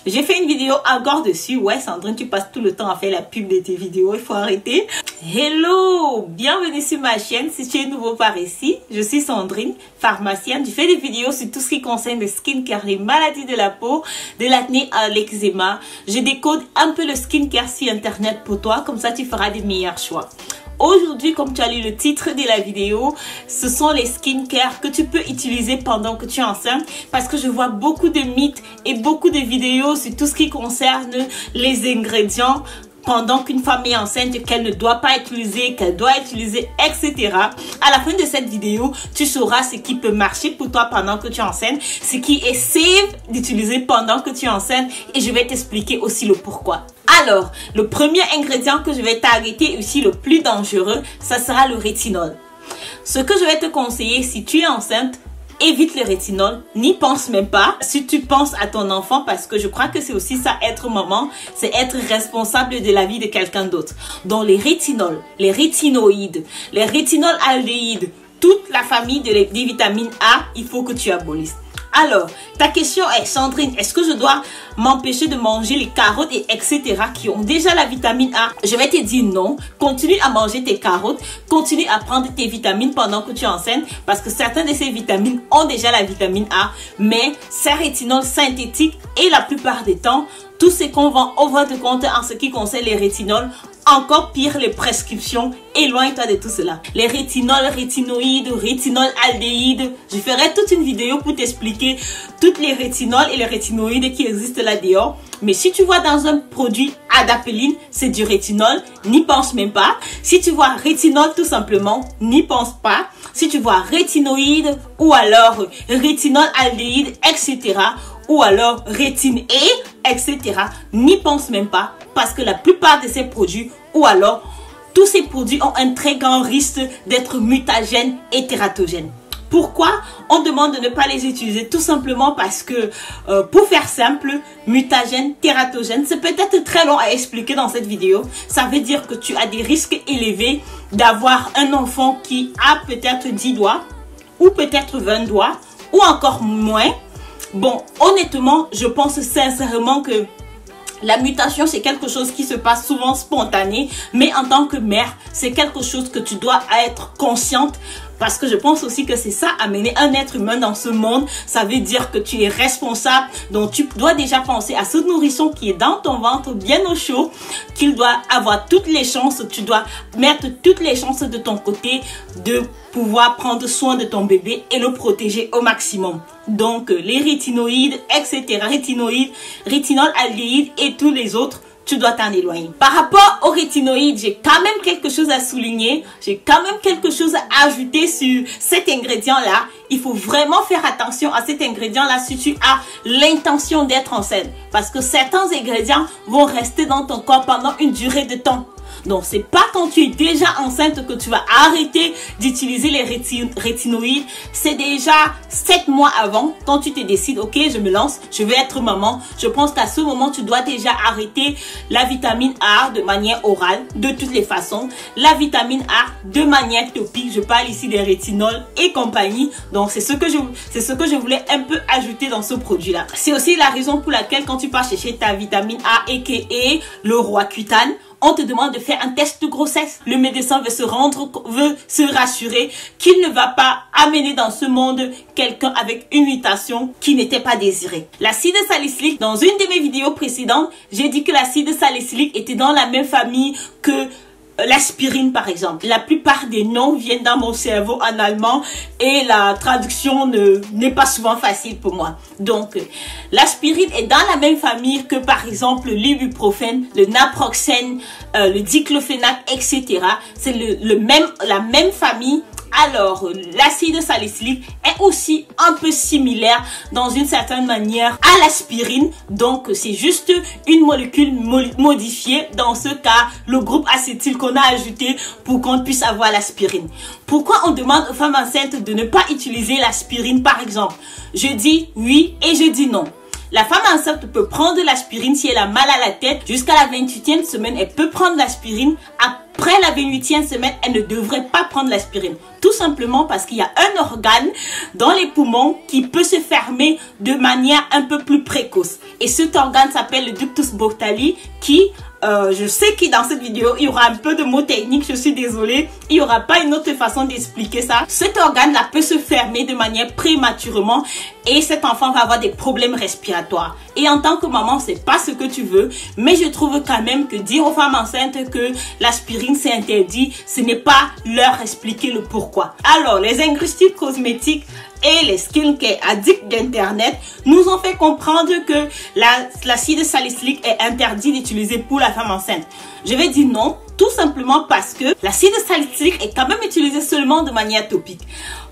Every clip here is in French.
J'ai fait une vidéo encore dessus. Ouais, Sandrine, tu passes tout le temps à faire la pub de tes vidéos. Il faut arrêter. Hello, bienvenue sur ma chaîne. Si tu es nouveau par ici, je suis Sandrine, pharmacienne. Je fais des vidéos sur tout ce qui concerne le skincare, les maladies de la peau, de l'acné à l'eczéma. Je décode un peu le skincare sur internet pour toi. Comme ça, tu feras des meilleurs choix. Aujourd'hui, comme tu as lu le titre de la vidéo, ce sont les skincare que tu peux utiliser pendant que tu es enceinte, parce que je vois beaucoup de mythes et beaucoup de vidéos sur tout ce qui concerne les ingrédients pendant qu'une femme est enceinte, qu'elle ne doit pas utiliser, qu'elle doit utiliser, etc. À la fin de cette vidéo, tu sauras ce qui peut marcher pour toi pendant que tu es enceinte, ce qui est safe d'utiliser pendant que tu es enceinte, et je vais t'expliquer aussi le pourquoi. Alors, le premier ingrédient que je vais t'arrêter, aussi le plus dangereux, ça sera le rétinol. Ce que je vais te conseiller si tu es enceinte, évite le rétinol, n'y pense même pas. Si tu penses à ton enfant, parce que je crois que c'est aussi ça, être maman, c'est être responsable de la vie de quelqu'un d'autre. Donc les rétinols, les rétinoïdes, les rétinol-aldéhydes, toute la famille des vitamines A, il faut que tu abolisses. Alors, ta question est, Sandrine, est-ce que je dois m'empêcher de manger les carottes et etc. qui ont déjà la vitamine A? Je vais te dire non. Continue à manger tes carottes, continue à prendre tes vitamines pendant que tu es enceinte, parce que certaines de ces vitamines ont déjà la vitamine A, mais c'est rétinol synthétique et la plupart des temps, tout ce qu'on vend au votre compte en ce qui concerne les rétinols, encore pire les prescriptions, éloigne-toi de tout cela. Les rétinols, rétinoïdes, rétinol-aldéhydes, je ferai toute une vidéo pour t'expliquer toutes les rétinols et les rétinoïdes qui existent là dehors. Mais si tu vois dans un produit adapalene, c'est du rétinol, n'y pense même pas. Si tu vois rétinol tout simplement, n'y pense pas. Si tu vois rétinoïde ou alors rétinol-aldéhyde, etc. ou alors rétine E, etc. n'y pense même pas, parce que la plupart de ces produits, ou alors tous ces produits ont un très grand risque d'être mutagènes et tératogènes. Pourquoi on demande de ne pas les utiliser? Tout simplement parce que, pour faire simple, mutagène, tératogène, c'est peut-être très long à expliquer dans cette vidéo. Ça veut dire que tu as des risques élevés d'avoir un enfant qui a peut-être 10 doigts, ou peut-être 20 doigts, ou encore moins. Bon, honnêtement, je pense sincèrement que la mutation, c'est quelque chose qui se passe souvent spontané, mais en tant que mère, c'est quelque chose que tu dois être consciente, parce que je pense aussi que c'est ça, amener un être humain dans ce monde, ça veut dire que tu es responsable, donc tu dois déjà penser à ce nourrisson qui est dans ton ventre, bien au chaud, qu'il doit avoir toutes les chances, tu dois mettre toutes les chances de ton côté de pouvoir prendre soin de ton bébé et le protéger au maximum. Donc les rétinoïdes, etc., rétinoïdes, rétinol-aldéhydes et tous les autres, tu dois t'en éloigner. Par rapport aux rétinoïdes, j'ai quand même quelque chose à souligner. J'ai quand même quelque chose à ajouter sur cet ingrédient-là. Il faut vraiment faire attention à cet ingrédient-là si tu as l'intention d'être enceinte. Parce que certains ingrédients vont rester dans ton corps pendant une durée de temps. Donc, c'est pas quand tu es déjà enceinte que tu vas arrêter d'utiliser les rétinoïdes. C'est déjà 7 mois avant, quand tu te décides, ok, je me lance, je vais être maman. Je pense qu'à ce moment, tu dois déjà arrêter la vitamine A de manière orale, de toutes les façons. La vitamine A de manière topique, je parle ici des rétinols et compagnie. Donc, c'est ce que je voulais un peu ajouter dans ce produit-là. C'est aussi la raison pour laquelle quand tu pars chercher ta vitamine A et le Roaccutane, on te demande de faire un test de grossesse. Le médecin veut se rassurer qu'il ne va pas amener dans ce monde quelqu'un avec une mutation qui n'était pas désirée. L'acide salicylique, dans une de mes vidéos précédentes, j'ai dit que l'acide salicylique était dans la même famille que l'aspirine par exemple. La plupart des noms viennent dans mon cerveau en allemand et la traduction n'est pas souvent facile pour moi. Donc l'aspirine est dans la même famille que par exemple l'ibuprofène, le naproxène, le diclofénac, etc. C'est la même famille. Alors, l'acide salicylique est aussi un peu similaire dans une certaine manière à l'aspirine. Donc, c'est juste une molécule modifiée. Dans ce cas, le groupe acétyl qu'on a ajouté pour qu'on puisse avoir l'aspirine. Pourquoi on demande aux femmes enceintes de ne pas utiliser l'aspirine, par exemple? Je dis oui et je dis non. La femme enceinte peut prendre l'aspirine si elle a mal à la tête. Jusqu'à la 28e semaine, elle peut prendre l'aspirine. après la 28e semaine, elle ne devrait pas prendre l'aspirine. Tout simplement parce qu'il y a un organe dans les poumons qui peut se fermer de manière un peu plus précoce. Et cet organe s'appelle le ductus botalli qui... je sais que dans cette vidéo, il y aura un peu de mots techniques, je suis désolée. Il n'y aura pas une autre façon d'expliquer ça. Cet organe-là peut se fermer de manière prématurément et cet enfant va avoir des problèmes respiratoires. Et en tant que maman, c'est pas ce que tu veux. Mais je trouve quand même que dire aux femmes enceintes que l'aspirine c'est interdit, ce n'est pas leur expliquer le pourquoi. Alors, les ingrédients cosmétiques et les skincare addicts d'internet nous ont fait comprendre que l'acide salicylique est interdit d'utiliser pour la femme enceinte. Je vais dire non, tout simplement parce que l'acide salicylique est quand même utilisé seulement de manière topique.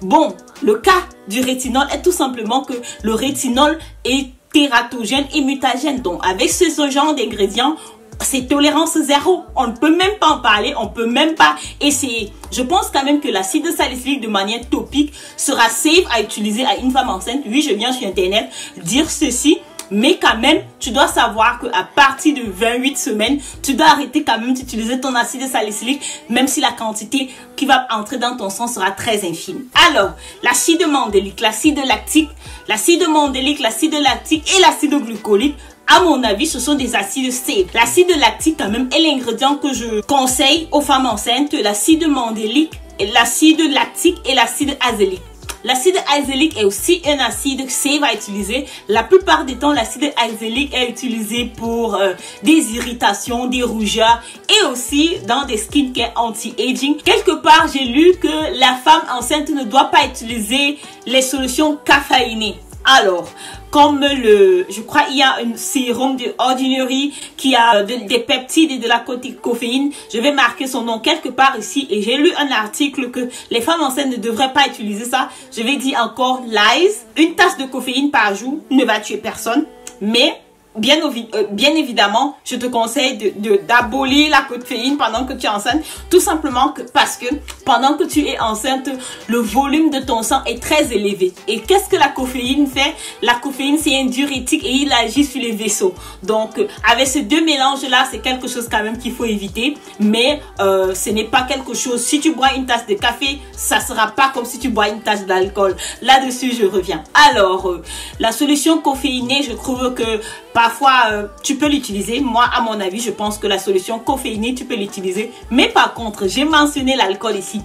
Bon, le cas du rétinol est tout simplement que le rétinol est tératogène et mutagène. Donc avec ce genre d'ingrédients, c'est tolérance zéro. On ne peut même pas en parler, on peut même pas essayer. Je pense quand même que l'acide salicylique de manière topique sera safe à utiliser à une femme enceinte. Oui, je viens sur internet dire ceci, mais quand même, tu dois savoir qu'à partir de 28 semaines, tu dois arrêter quand même d'utiliser ton acide salicylique, même si la quantité qui va entrer dans ton sang sera très infime. Alors, l'acide mandélique, l'acide lactique et l'acide glucolique, à mon avis, ce sont des acides safe. L'acide lactique, quand même, est l'ingrédient que je conseille aux femmes enceintes. L'acide mandélique, l'acide lactique et l'acide azélique. L'acide azélique est aussi un acide safe à utiliser. La plupart du temps, l'acide azélique est utilisé pour des irritations, des rougeurs et aussi dans des skincare anti-aging. Quelque part, j'ai lu que la femme enceinte ne doit pas utiliser les solutions caféinées. Alors, comme je crois il y a un sérum de Ordinary qui a des peptides et de la coféine. Je vais marquer son nom quelque part ici et j'ai lu un article que les femmes enceintes ne devraient pas utiliser ça. Je vais dire encore lies. Une tasse de coféine par jour ne va tuer personne, mais bien évidemment, je te conseille d'abolir la coféine pendant que tu es enceinte, tout simplement parce que pendant que tu es enceinte, le volume de ton sang est très élevé. Et qu'est-ce que la coféine fait? La coféine, c'est un diurétique et il agit sur les vaisseaux. Donc, avec ces deux mélanges-là, c'est quelque chose quand même qu'il faut éviter. Mais ce n'est pas quelque chose, si tu bois une tasse de café, ça sera pas comme si tu bois une tasse d'alcool. Là-dessus, je reviens. Alors, la solution coféinée, je trouve que parfois, tu peux l'utiliser. Moi, à mon avis, je pense que la solution coféinée, tu peux l'utiliser. Mais par contre, j'ai mentionné l'alcool ici.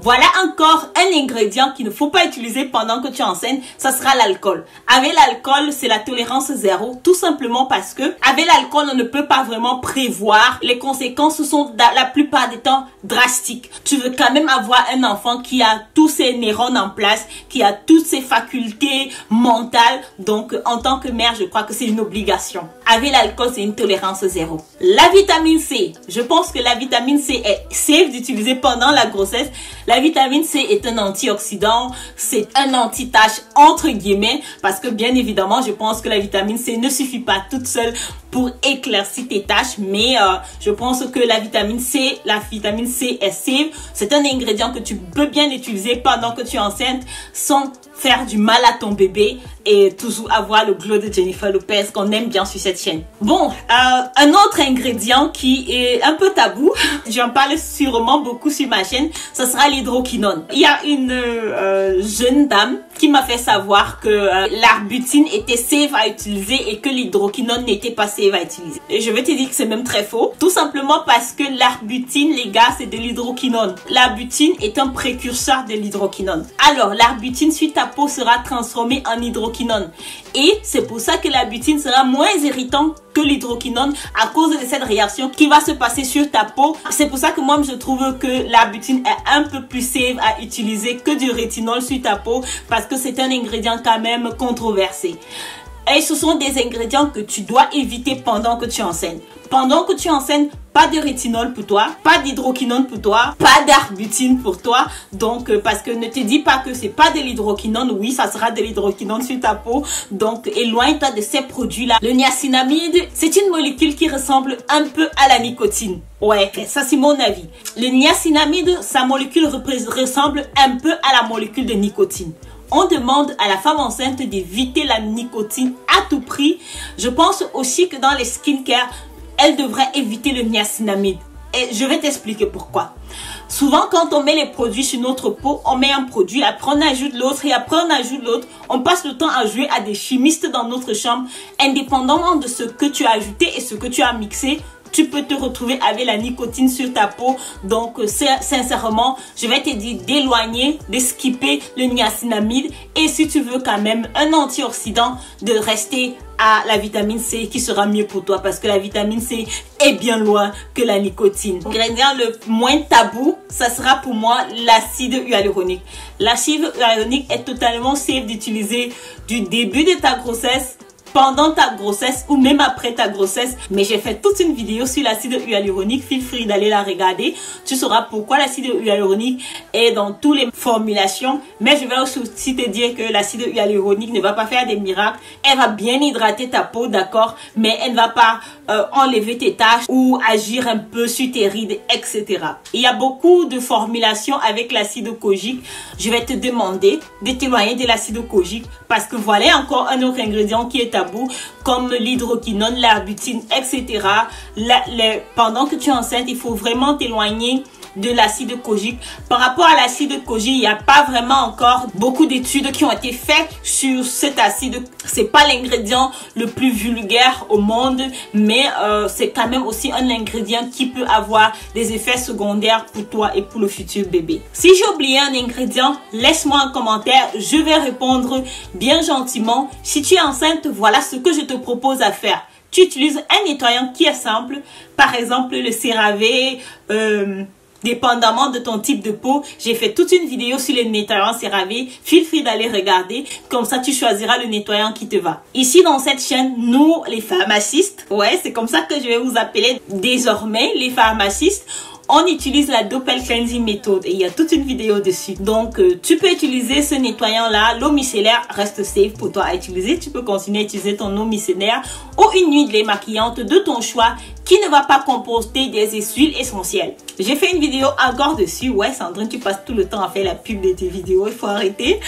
Voilà encore un ingrédient qu'il ne faut pas utiliser pendant que tu es enceinte, ça sera l'alcool. Avec l'alcool, c'est la tolérance zéro, tout simplement parce que avec l'alcool, on ne peut pas vraiment prévoir. Les conséquences sont la plupart du temps drastiques. Tu veux quand même avoir un enfant qui a tous ses neurones en place, qui a toutes ses facultés mentales. Donc, en tant que mère, je crois que c'est une obligation. Avec l'alcool, c'est une tolérance zéro. La vitamine C, je pense que la vitamine C est safe d'utiliser pendant la grossesse. La vitamine C est un antioxydant, c'est un anti-tache entre guillemets, parce que bien évidemment, je pense que la vitamine C ne suffit pas toute seule pour éclaircir tes taches, mais je pense que la vitamine C est safe. C'est un ingrédient que tu peux bien utiliser pendant que tu es enceinte sans faire du mal à ton bébé et toujours avoir le glow de Jennifer Lopez qu'on aime bien sur cette chaîne. Bon, un autre ingrédient qui est un peu tabou, j'en parle sûrement beaucoup sur ma chaîne, ce sera l'hydroquinone. Il y a une jeune dame qui m'a fait savoir que l'arbutine était safe à utiliser et que l'hydroquinone n'était pas safe à utiliser. Et je vais te dire que c'est même très faux, tout simplement parce que l'arbutine, les gars, c'est de l'hydroquinone. L'arbutine est un précurseur de l'hydroquinone. Alors, l'arbutine sur ta peau sera transformée en hydroquinone. Et c'est pour ça que l'arbutine sera moins irritant que l'hydroquinone à cause de cette réaction qui va se passer sur ta peau. C'est pour ça que moi, je trouve que l'arbutine est un peu plus safe à utiliser que du rétinol sur ta peau parce que c'est un ingrédient quand même controversé. Et ce sont des ingrédients que tu dois éviter pendant que tu es enceinte. Pendant que tu es enceinte, pas de rétinol pour toi, pas d'hydroquinone pour toi, pas d'arbutine pour toi. Donc, parce que ne te dis pas que c'est pas de l'hydroquinone. Oui, ça sera de l'hydroquinone sur ta peau. Donc, éloigne-toi de ces produits-là. Le niacinamide, c'est une molécule qui ressemble un peu à la nicotine. Ouais, ça c'est mon avis. Le niacinamide, sa molécule ressemble un peu à la molécule de nicotine. On demande à la femme enceinte d'éviter la nicotine à tout prix. Je pense aussi que dans les skincare, elle devrait éviter le niacinamide. Et je vais t'expliquer pourquoi. Souvent, quand on met les produits sur notre peau, on met un produit, après on ajoute l'autre et après on ajoute l'autre. On passe le temps à jouer à des chimistes dans notre chambre. Indépendamment de ce que tu as ajouté et ce que tu as mixé, tu peux te retrouver avec la nicotine sur ta peau. Donc, sincèrement, je vais te dire d'éloigner, de skipper le niacinamide. Et si tu veux quand même un antioxydant, de rester à la vitamine C qui sera mieux pour toi parce que la vitamine C est bien loin que la nicotine. L'ingrédient le moins tabou, ça sera pour moi l'acide hyaluronique. L'acide hyaluronique est totalement safe d'utiliser du début de ta grossesse, pendant ta grossesse ou même après ta grossesse. Mais j'ai fait toute une vidéo sur l'acide hyaluronique. Feel free d'aller la regarder. Tu sauras pourquoi l'acide hyaluronique est dans toutes les formulations. Mais je vais aussi te dire que l'acide hyaluronique ne va pas faire des miracles. Elle va bien hydrater ta peau, d'accord, mais elle ne va pas enlever tes taches ou agir un peu sur tes rides, etc. Il y a beaucoup de formulations avec l'acide kojique. Je vais te demander de t'éloigner de l'acide kojique parce que voilà encore un autre ingrédient qui est tabou, comme l'hydroquinone, l'arbutine, etc. Pendant que tu es enceinte, il faut vraiment t'éloigner de l'acide kojique. Par rapport à l'acide kojique, il n'y a pas vraiment encore beaucoup d'études qui ont été faites sur cet acide. C'est pas l'ingrédient le plus vulgaire au monde, mais c'est quand même aussi un ingrédient qui peut avoir des effets secondaires pour toi et pour le futur bébé. Si j'ai oublié un ingrédient, laisse-moi un commentaire, je vais répondre bien gentiment. Si tu es enceinte, voilà ce que je te propose à faire. Tu utilises un nettoyant qui est simple, par exemple le CeraVe, dépendamment de ton type de peau. J'ai fait toute une vidéo sur les nettoyants CeraVe. Feel free d'aller regarder. Comme ça, tu choisiras le nettoyant qui te va. Ici, dans cette chaîne, nous, les pharmacistes, ouais, c'est comme ça que je vais vous appeler désormais, les pharmacistes, on utilise la Doppel Cleansing Method et il y a toute une vidéo dessus. Donc, tu peux utiliser ce nettoyant-là. L'eau micellaire reste safe pour toi à utiliser. Tu peux continuer à utiliser ton eau micellaire ou une huile démaquillante de ton choix qui ne va pas comporter des huiles essentielles. J'ai fait une vidéo encore dessus. Ouais, Sandrine, tu passes tout le temps à faire la pub de tes vidéos. Il faut arrêter.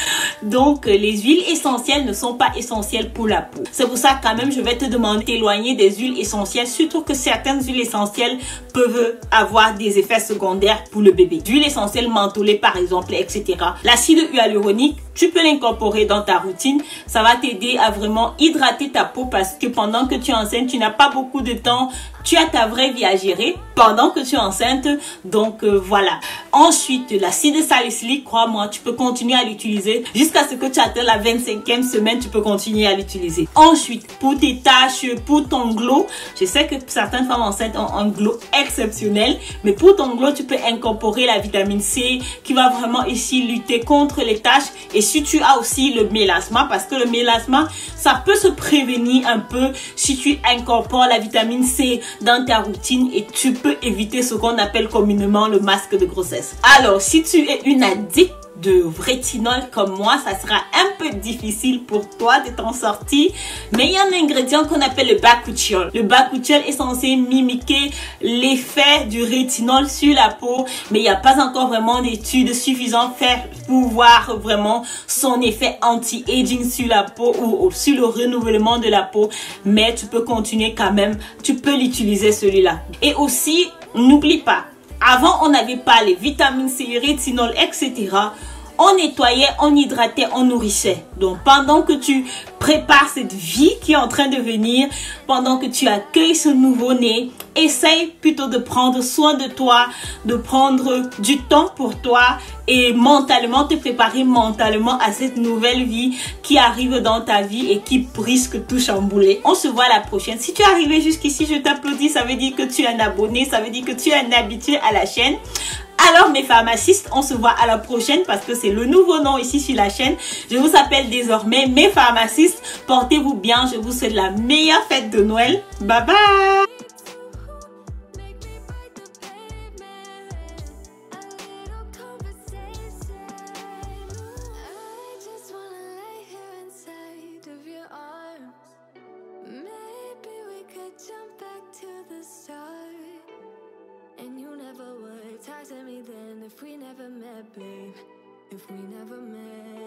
Donc, les huiles essentielles ne sont pas essentielles pour la peau. C'est pour ça, quand même, je vais te demander d'éloigner des huiles essentielles. Surtout que certaines huiles essentielles peuvent avoir des effets secondaires pour le bébé. D'huile essentielle mentholée, par exemple, etc. L'acide hyaluronique, tu peux l'incorporer dans ta routine. Ça va t'aider à vraiment hydrater ta peau parce que pendant que tu es enceinte, tu n'as pas beaucoup de temps. Tu as ta vraie vie à gérer pendant que tu es enceinte. Donc, voilà. Ensuite, l'acide salicylique, crois-moi, tu peux continuer à l'utiliser jusqu'à ce que tu atteignes la 25e semaine. Tu peux continuer à l'utiliser. Ensuite, pour tes taches, pour ton glow, je sais que certaines femmes enceintes ont un glow exceptionnel. Mais pour ton glow, tu peux incorporer la vitamine C qui va vraiment ici lutter contre les taches. Et si tu as aussi le mélasma, parce que le mélasma, ça peut se prévenir un peu si tu incorpores la vitamine C dans ta routine et tu peux éviter ce qu'on appelle communément le masque de grossesse. Alors, si tu es une addict de rétinol comme moi, ça sera un peu difficile pour toi de t'en sortir. Mais il y a un ingrédient qu'on appelle le bakuchiol. Le bakuchiol est censé mimiquer l'effet du rétinol sur la peau, mais il n'y a pas encore vraiment d'études suffisantes faites pour voir vraiment son effet anti-aging sur la peau ou sur le renouvellement de la peau. Mais tu peux continuer quand même, tu peux l'utiliser celui-là. Et aussi, n'oublie pas, avant on n'avait pas les vitamines C, rétinol, etc. On nettoyait, on hydratait, on nourrissait. Donc, pendant que tu prépares cette vie qui est en train de venir, pendant que tu accueilles ce nouveau-né, essaye plutôt de prendre soin de toi, de prendre du temps pour toi et mentalement, te préparer mentalement à cette nouvelle vie qui arrive dans ta vie et qui risque tout chambouler. On se voit la prochaine. Si tu es arrivé jusqu'ici, je t'applaudis. Ça veut dire que tu es un abonné, ça veut dire que tu es un habitué à la chaîne. Alors mes pharmacistes, on se voit à la prochaine parce que c'est le nouveau nom ici sur la chaîne. Je vous appelle désormais mes pharmacistes. Portez-vous bien, je vous souhaite la meilleure fête de Noël. Bye bye! Talk to me then if we never met, babe. If we never met.